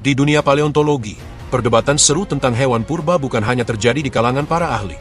Di dunia paleontologi, perdebatan seru tentang hewan purba bukan hanya terjadi di kalangan para ahli.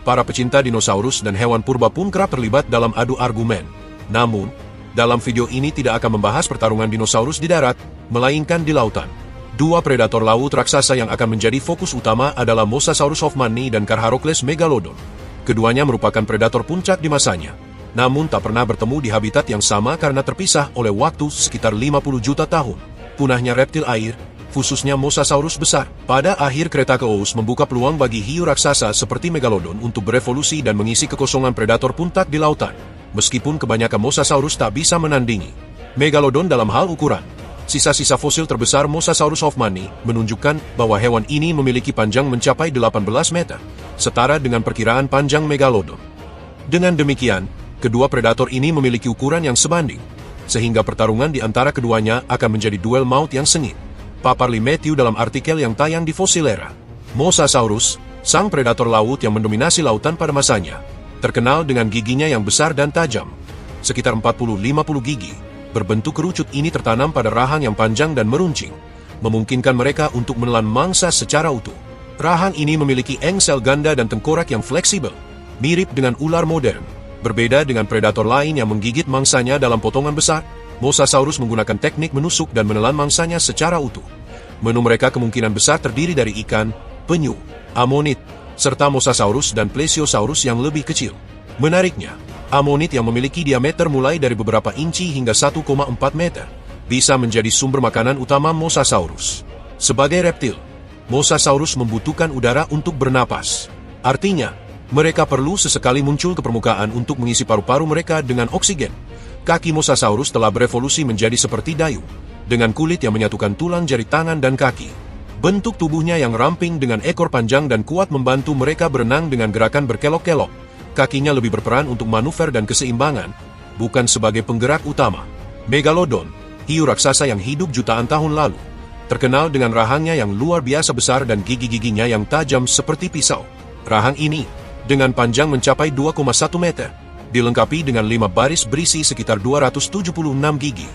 Para pecinta dinosaurus dan hewan purba pun kerap terlibat dalam adu argumen. Namun, dalam video ini tidak akan membahas pertarungan dinosaurus di darat, melainkan di lautan. Dua predator laut raksasa yang akan menjadi fokus utama adalah Mosasaurus hoffmanni dan Carcharocles megalodon. Keduanya merupakan predator puncak di masanya, namun tak pernah bertemu di habitat yang sama karena terpisah oleh waktu sekitar 50 juta tahun. Punahnya reptil air, khususnya Mosasaurus besar, pada akhir Cretaceous membuka peluang bagi hiu raksasa seperti megalodon untuk berevolusi dan mengisi kekosongan predator puncak di lautan. Meskipun kebanyakan Mosasaurus tak bisa menandingi megalodon dalam hal ukuran, sisa-sisa fosil terbesar Mosasaurus hoffmanni menunjukkan bahwa hewan ini memiliki panjang mencapai 18 meter, setara dengan perkiraan panjang megalodon. Dengan demikian, kedua predator ini memiliki ukuran yang sebanding, sehingga pertarungan di antara keduanya akan menjadi duel maut yang sengit. Papar Lee Matthew dalam artikel yang tayang di Fossilera. Mosasaurus, sang predator laut yang mendominasi lautan pada masanya, terkenal dengan giginya yang besar dan tajam. Sekitar 40-50 gigi, berbentuk kerucut ini tertanam pada rahang yang panjang dan meruncing, memungkinkan mereka untuk menelan mangsa secara utuh. Rahang ini memiliki engsel ganda dan tengkorak yang fleksibel, mirip dengan ular modern. Berbeda dengan predator lain yang menggigit mangsanya dalam potongan besar, Mosasaurus menggunakan teknik menusuk dan menelan mangsanya secara utuh. Menu mereka kemungkinan besar terdiri dari ikan, penyu, amonit, serta Mosasaurus dan Plesiosaurus yang lebih kecil. Menariknya, amonit yang memiliki diameter mulai dari beberapa inci hingga 1,4 meter, bisa menjadi sumber makanan utama Mosasaurus. Sebagai reptil, Mosasaurus membutuhkan udara untuk bernapas. Artinya, mereka perlu sesekali muncul ke permukaan untuk mengisi paru-paru mereka dengan oksigen. Kaki Mosasaurus telah berevolusi menjadi seperti dayung, dengan kulit yang menyatukan tulang jari tangan dan kaki. Bentuk tubuhnya yang ramping dengan ekor panjang dan kuat membantu mereka berenang dengan gerakan berkelok-kelok. Kakinya lebih berperan untuk manuver dan keseimbangan, bukan sebagai penggerak utama. Megalodon, hiu raksasa yang hidup jutaan tahun lalu, terkenal dengan rahangnya yang luar biasa besar dan gigi-giginya yang tajam seperti pisau. Rahang ini, dengan panjang mencapai 2,1 meter, dilengkapi dengan 5 baris berisi sekitar 276 gigi.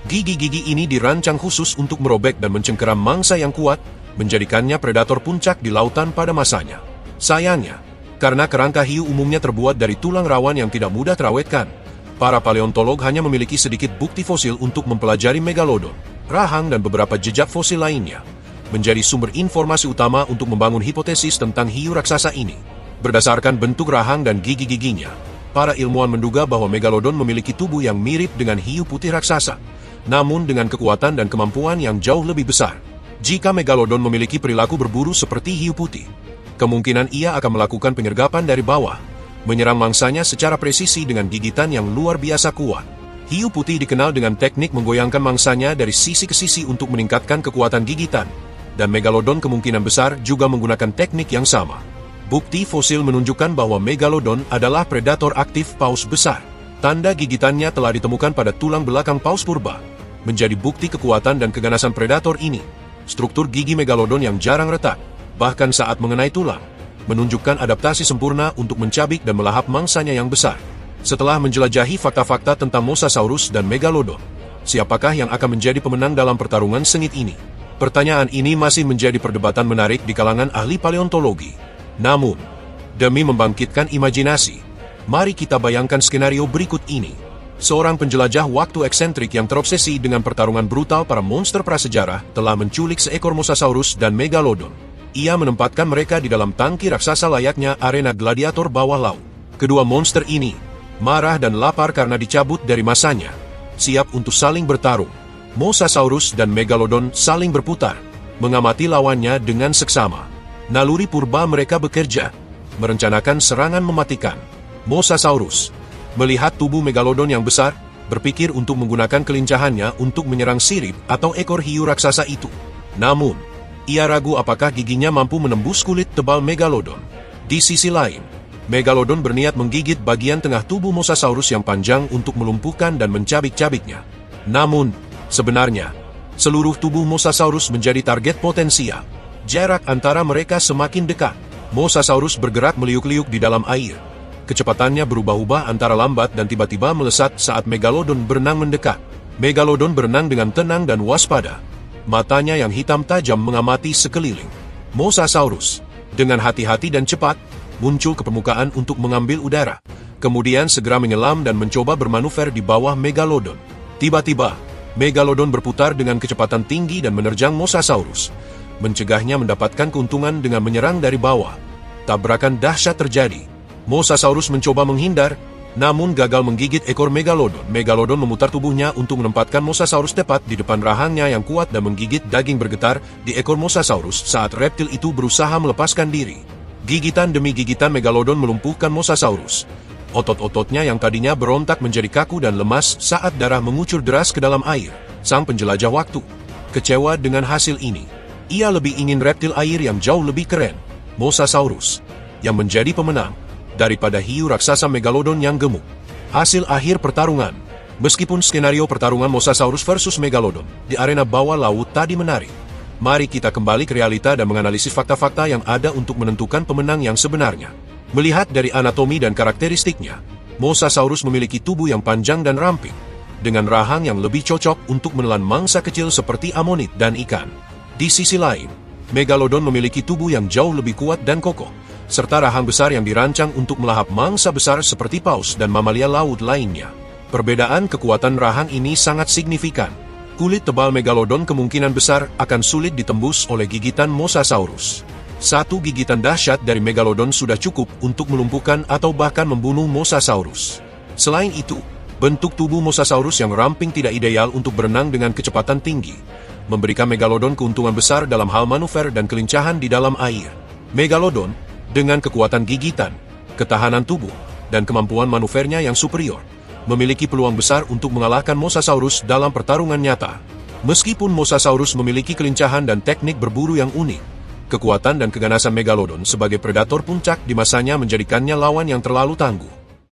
Gigi-gigi ini dirancang khusus untuk merobek dan mencengkeram mangsa yang kuat, menjadikannya predator puncak di lautan pada masanya. Sayangnya, karena kerangka hiu umumnya terbuat dari tulang rawan yang tidak mudah terawetkan, para paleontolog hanya memiliki sedikit bukti fosil untuk mempelajari megalodon. Rahang dan beberapa jejak fosil lainnya menjadi sumber informasi utama untuk membangun hipotesis tentang hiu raksasa ini. Berdasarkan bentuk rahang dan gigi-giginya, para ilmuwan menduga bahwa megalodon memiliki tubuh yang mirip dengan hiu putih raksasa, namun dengan kekuatan dan kemampuan yang jauh lebih besar. Jika megalodon memiliki perilaku berburu seperti hiu putih, kemungkinan ia akan melakukan penyergapan dari bawah, menyerang mangsanya secara presisi dengan gigitan yang luar biasa kuat. Hiu putih dikenal dengan teknik menggoyangkan mangsanya dari sisi ke sisi untuk meningkatkan kekuatan gigitan, dan megalodon kemungkinan besar juga menggunakan teknik yang sama. Bukti fosil menunjukkan bahwa megalodon adalah predator aktif paus besar. Tanda gigitannya telah ditemukan pada tulang belakang paus purba, menjadi bukti kekuatan dan keganasan predator ini. Struktur gigi megalodon yang jarang retak, bahkan saat mengenai tulang, menunjukkan adaptasi sempurna untuk mencabik dan melahap mangsanya yang besar. Setelah menjelajahi fakta-fakta tentang Mosasaurus dan megalodon, siapakah yang akan menjadi pemenang dalam pertarungan sengit ini? Pertanyaan ini masih menjadi perdebatan menarik di kalangan ahli paleontologi. Namun, demi membangkitkan imajinasi, mari kita bayangkan skenario berikut ini. Seorang penjelajah waktu eksentrik yang terobsesi dengan pertarungan brutal para monster prasejarah telah menculik seekor Mosasaurus dan megalodon. Ia menempatkan mereka di dalam tangki raksasa layaknya arena gladiator bawah laut. Kedua monster ini marah dan lapar karena dicabut dari masanya, siap untuk saling bertarung. Mosasaurus dan megalodon saling berputar, mengamati lawannya dengan seksama. Naluri purba mereka bekerja, merencanakan serangan mematikan. Mosasaurus, melihat tubuh megalodon yang besar, berpikir untuk menggunakan kelincahannya untuk menyerang sirip atau ekor hiu raksasa itu. Namun, ia ragu apakah giginya mampu menembus kulit tebal megalodon. Di sisi lain, megalodon berniat menggigit bagian tengah tubuh Mosasaurus yang panjang untuk melumpuhkan dan mencabik-cabiknya. Namun, sebenarnya, seluruh tubuh Mosasaurus menjadi target potensial. Jarak antara mereka semakin dekat. Mosasaurus bergerak meliuk-liuk di dalam air. Kecepatannya berubah-ubah antara lambat dan tiba-tiba melesat saat megalodon berenang mendekat. Megalodon berenang dengan tenang dan waspada, Matanya yang hitam tajam mengamati sekeliling. Mosasaurus, dengan hati-hati dan cepat, muncul ke permukaan untuk mengambil udara. Kemudian segera menyelam dan mencoba bermanuver di bawah Megalodon. Tiba-tiba, Megalodon berputar dengan kecepatan tinggi dan menerjang Mosasaurus, mencegahnya mendapatkan keuntungan dengan menyerang dari bawah. Tabrakan dahsyat terjadi. Mosasaurus mencoba menghindar, namun gagal menggigit ekor Megalodon. Megalodon memutar tubuhnya untuk menempatkan Mosasaurus tepat di depan rahangnya yang kuat dan menggigit daging bergetar di ekor Mosasaurus saat reptil itu berusaha melepaskan diri. Gigitan demi gigitan Megalodon melumpuhkan Mosasaurus. Otot-ototnya yang tadinya berontak menjadi kaku dan lemas saat darah mengucur deras ke dalam air. Sang penjelajah waktu kecewa dengan hasil ini. Ia lebih ingin reptil air yang jauh lebih keren, Mosasaurus, yang menjadi pemenang, daripada hiu raksasa Megalodon yang gemuk. Hasil akhir pertarungan. Meskipun skenario pertarungan Mosasaurus versus Megalodon di arena bawah laut tadi menarik, mari kita kembali ke realita dan menganalisis fakta-fakta yang ada untuk menentukan pemenang yang sebenarnya. Melihat dari anatomi dan karakteristiknya, Mosasaurus memiliki tubuh yang panjang dan ramping, dengan rahang yang lebih cocok untuk menelan mangsa kecil seperti amonit dan ikan. Di sisi lain, Megalodon memiliki tubuh yang jauh lebih kuat dan kokoh, serta rahang besar yang dirancang untuk melahap mangsa besar seperti paus dan mamalia laut lainnya. Perbedaan kekuatan rahang ini sangat signifikan. Kulit tebal Megalodon kemungkinan besar akan sulit ditembus oleh gigitan Mosasaurus. Satu gigitan dahsyat dari Megalodon sudah cukup untuk melumpuhkan atau bahkan membunuh Mosasaurus. Selain itu, bentuk tubuh Mosasaurus yang ramping tidak ideal untuk berenang dengan kecepatan tinggi, memberikan Megalodon keuntungan besar dalam hal manuver dan kelincahan di dalam air. Megalodon, dengan kekuatan gigitan, ketahanan tubuh, dan kemampuan manuvernya yang superior, memiliki peluang besar untuk mengalahkan Mosasaurus dalam pertarungan nyata. Meskipun Mosasaurus memiliki kelincahan dan teknik berburu yang unik, kekuatan dan keganasan Megalodon sebagai predator puncak di masanya menjadikannya lawan yang terlalu tangguh.